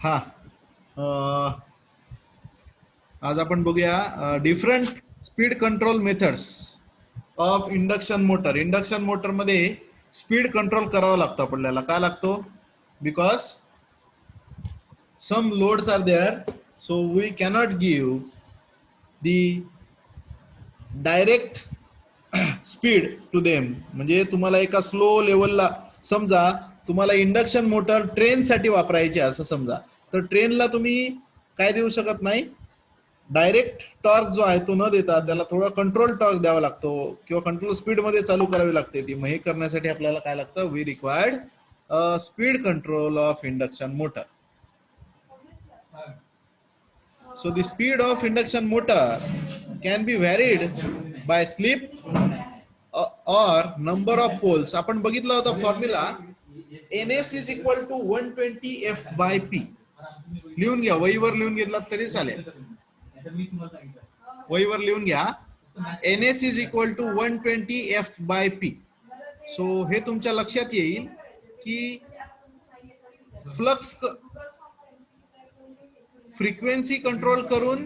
हा आज आपण बघूया different speed control methods of induction motor. Induction motor मध्ये स्पीड कंट्रोल करावं लागतं आपल्याला. काय लागतो? Because some loads are there, so we cannot give the direct speed to them. म्हणजे तुम्हाला एका स्लो लेवलला, समजा तुम्हाला इंडक्शन मोटर ट्रेनसाठी वापरायची असं समजा, तर ट्रेनला तुम्ही काय देऊ शकत नाही, डायरेक्ट टॉर्क जो आहे तो न देता त्याला थोडा कंट्रोल टॉर्क द्यावा लागतो किंवा कंट्रोल स्पीड मध्ये चालू करावी लागते ती. मग हे करण्यासाठी आपल्याला काय लागतं? We required speed control of induction motor. So the speed of induction motor can be varied by slip or number of poles. आपण बघितला होता formula, NS is equal to 120 F by P. लिहून घ्या, वहीवर लिहून घेतला तरी चालेल. वहीवर लिहून घ्या, NS is equal to 120 F by P. So हे तुमच्या लक्षात येईल की फ्लक्स फ्रिक्वेन्सी कंट्रोल करून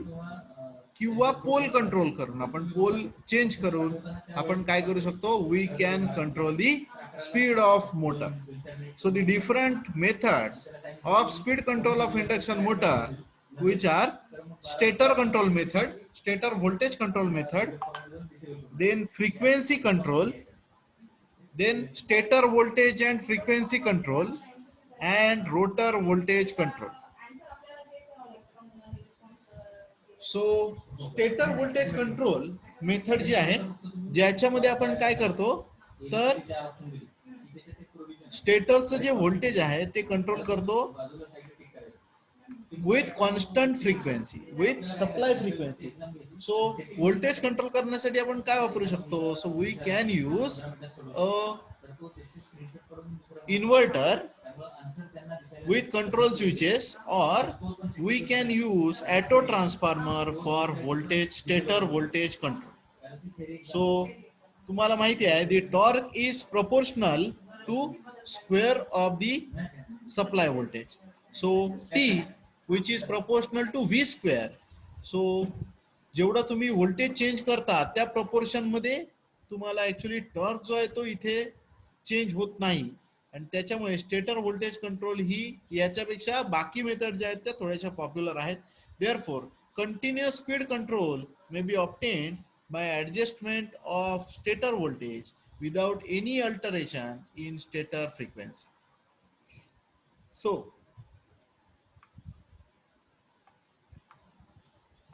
किंवा पोल कंट्रोल करून, आपण पोल चेंज करून आपण काय करू शकतो? We can control the speed of motor. So the different methods of speed control of induction motor which are stator control method, stator voltage control method, then frequency control, then stator voltage and frequency control, and rotor voltage control. So stator voltage control method जी आहे, ज्याच्यामध्ये आपण काय करतो, तर स्टेटरचं जे voltage आहे ते कंट्रोल करतो with constant frequency, with supply frequency. So voltage control करण्यासाठी आपण काय वापरू शकतो? So we can use inverter with control switches, or we can use auto transformer for voltage, stator voltage control. So तुम्हाला माहिती आहे, the torque is proportional to square of the supply voltage. So T which is proportional to V square. So जेवढा तुम्ही voltage change करता त्या proportion मध्ये तुम्हाला actually torque जो आहे तो इथे चेंज होत नाही. आणि त्याच्यामुळे स्टेटर व्होल्टेज कंट्रोल ही याच्यापेक्षा बाकी मेथड ज्या आहेत त्या थोड्याशा पॉप्युलर आहेत. Therefore continuous speed control may be obtained by adjustment of stator voltage without any alteration in stator frequency. So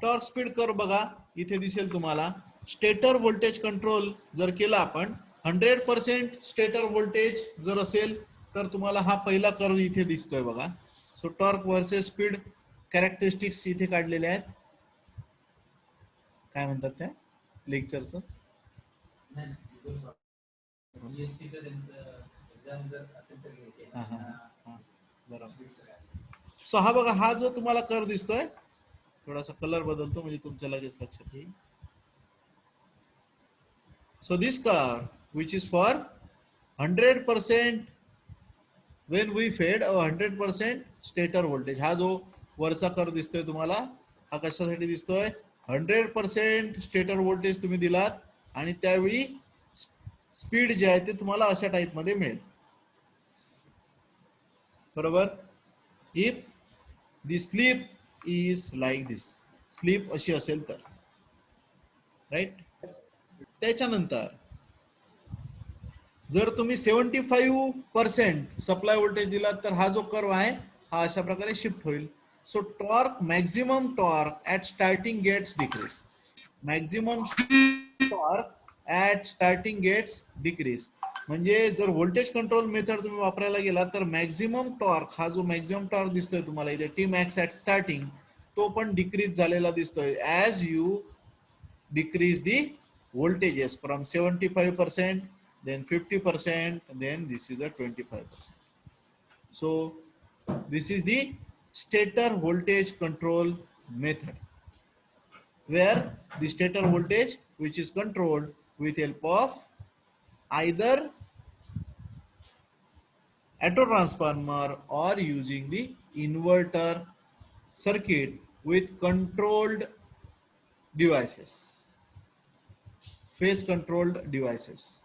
torque speed curve बघा, इथे दिसेल तुम्हाला. स्टेटर व्होल्टेज कंट्रोल जर केला आपण, 100% स्टेटर व्होल्टेज जर असेल तर तुम्हाला हा पहिला कर्व इथे दिसतोय बघा. So torque versus speed characteristics इथे काढलेले आहेत. काय म्हणतात त्या लेक्चरचं? बरोबर. सो हा बघा, हा जो तुम्हाला कर्व दिसतोय, थोडासा कलर बदलतो म्हणजे तुमच्या लगेच लक्षात येईल. So this curve which is for 100% when we fed a 100% stator voltage, हा जो वरचा कर्व दिसतोय तुम्हाला, हा कशासाठी दिसतोय? 100% स्टेटर व्होल्टेज तुम्ही दिलात आणि त्यावेळी स्पीड जे आहे ते तुम्हाला अशा टाइप मध्ये मिळेल. बरोबर. If the sleep is like this, sleep अशी असेल तर, राईट. त्याच्यानंतर जर तुम्ही 75% सप्लाय व्होल्टेज दिला तर हा जो कर्व आहे हा अशा प्रकारे शिफ्ट होईल. So torque, maximum torque at starting gets decrease, maximum torque at starting gets decrease. म्हणजे जर व्होल्टेज कंट्रोल मेथड तुम्ही वापरायला गेला तर मॅक्झिमम टॉर्क, हा जो मॅक्झिमम टॉर्क दिसतोय तुम्हाला इथे टी मॅक्स ऍट स्टार्टिंग, तो पण डिक्रीज झालेला दिसतोय as you decrease the voltages from 75%, then 50%, then this is a 25%. So this is the stator voltage control method, where the stator voltage which is controlled with help of either auto transformer or using the inverter circuit with controlled devices, phase controlled devices.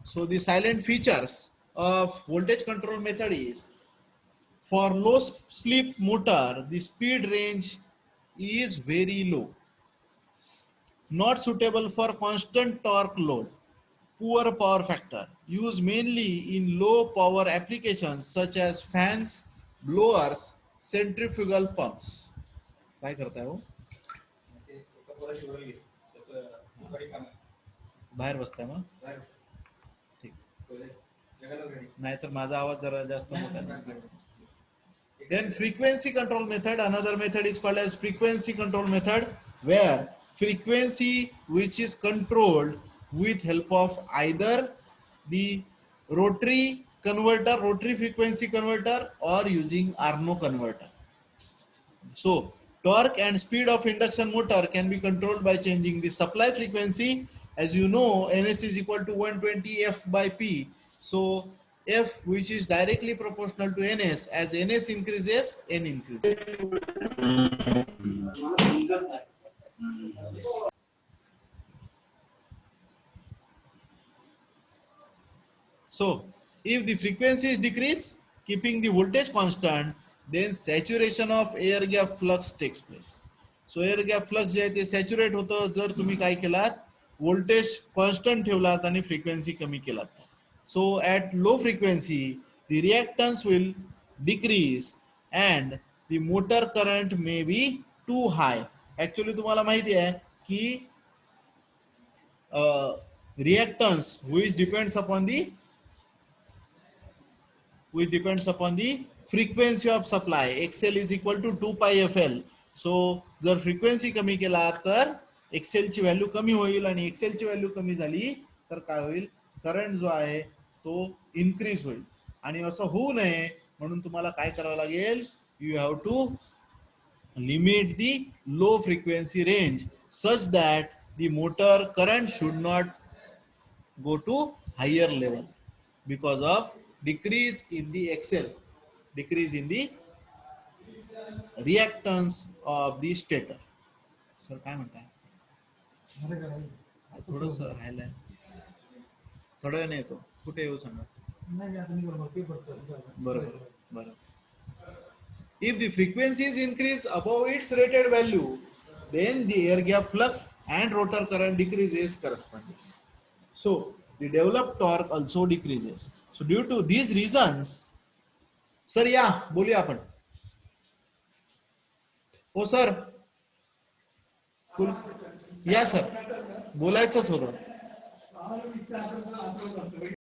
So the silent features of voltage control method is, for low slip motor, the speed range is very low, not suitable for constant torque load, poor power factor, used mainly in low power applications such as fans, blowers, centrifugal pumps. काय करताय हो? बाहेर बसताय मग? ठीक. नाहीतर माझा आवाज जरा जास्त मोठा आहे. Then frequency control method, another method is called as frequency control method, where frequency which is controlled with help of either the rotary converter, rotary frequency converter, or using Arno converter. So torque and speed of induction motor can be controlled by changing the supply frequency. As you know, Ns is equal to 120 F by P. So F, which is directly proportional to Ns, as Ns increases, N increases. So if the frequency is decreased, keeping the voltage constant, then saturation of air gap flux takes place. So air gap flux जे आहे ते saturate होतं जर तुम्ही काय केलात, voltage constant ठेवलात आणि frequency कमी केलात. So at low frequency the reactance will decrease and the motor current may be too high. Actually तुम्हाला माहिती आहे की reactance which depends upon the frequency of supply, XL is equal to 2 pi FL. So जर frequency कमी केला तर XL ची value कमी होईल आणि XL ची व्हॅल्यू कमी झाली तर काय होईल, करंट जो आहे तो इन्क्रीज होईल. आणि असं होऊ नये म्हणून तुम्हाला काय करावं लागेल, you have to limit the low frequency range such that the motor current should not go to higher level because of decrease in the XL, decrease in the reactance of the stator. Sir काय म्हणताय? थोडंसं राहिलंय, थोडं वेळ येतो. कुठे येऊ सांगा. बरोबर बरोबर. If the frequency is increased above its rated value, then the air gap flux and rotor current decreases correspondingly. So the developed torque also decreases. So due to these reasons, sir या बोलूया आपण. हो sir, या sir, बोलायचंच होतं.